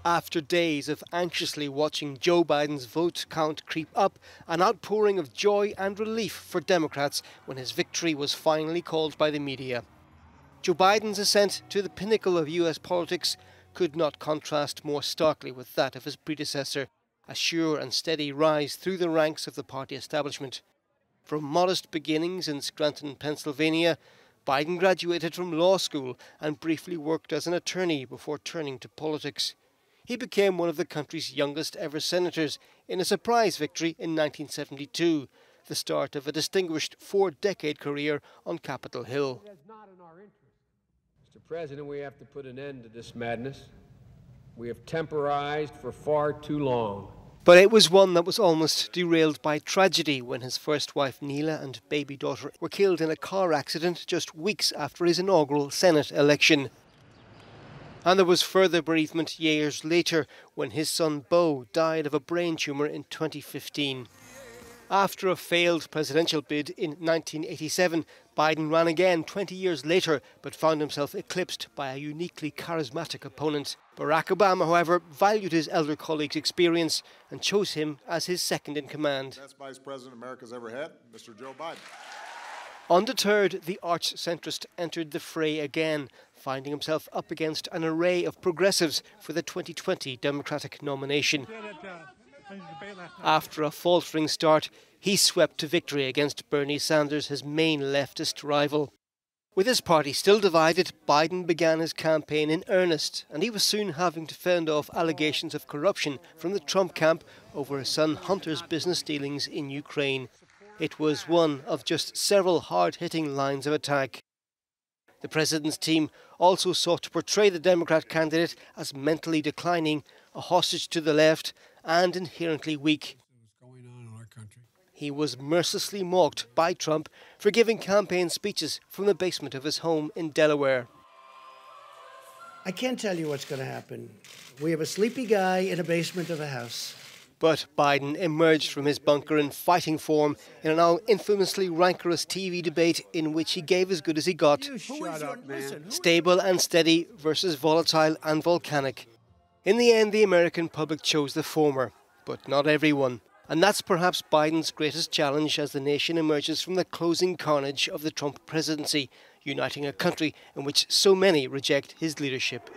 After days of anxiously watching Joe Biden's vote count creep up, an outpouring of joy and relief for Democrats when his victory was finally called by the media. Joe Biden's ascent to the pinnacle of US politics could not contrast more starkly with that of his predecessor, a sure and steady rise through the ranks of the party establishment. From modest beginnings in Scranton, Pennsylvania, Biden graduated from law school and briefly worked as an attorney before turning to politics. He became one of the country's youngest ever senators in a surprise victory in 1972, the start of a distinguished four-decade career on Capitol Hill. Mr. President, we have to put an end to this madness. We have temporized for far too long. But it was one that was almost derailed by tragedy when his first wife Neela and baby daughter were killed in a car accident just weeks after his inaugural Senate election. And there was further bereavement years later when his son Beau died of a brain tumour in 2015. After a failed presidential bid in 1987, Biden ran again 20 years later but found himself eclipsed by a uniquely charismatic opponent. Barack Obama, however, valued his elder colleague's experience and chose him as his second in command. Best Vice President America's ever had, Mr. Joe Biden. Undeterred, the arch-centrist entered the fray again, finding himself up against an array of progressives for the 2020 Democratic nomination. After a faltering start, he swept to victory against Bernie Sanders, his main leftist rival. With his party still divided, Biden began his campaign in earnest, and he was soon having to fend off allegations of corruption from the Trump camp over his son Hunter's business dealings in Ukraine. It was one of just several hard-hitting lines of attack. The president's team also sought to portray the Democrat candidate as mentally declining, a hostage to the left, and inherently weak. He was mercilessly mocked by Trump for giving campaign speeches from the basement of his home in Delaware. I can't tell you what's going to happen. We have a sleepy guy in a basement of a house. But Biden emerged from his bunker in fighting form in a now infamously rancorous TV debate in which he gave as good as he got. Shut up, man. Stable and steady versus volatile and volcanic. In the end, the American public chose the former, but not everyone. And that's perhaps Biden's greatest challenge as the nation emerges from the closing carnage of the Trump presidency, uniting a country in which so many reject his leadership.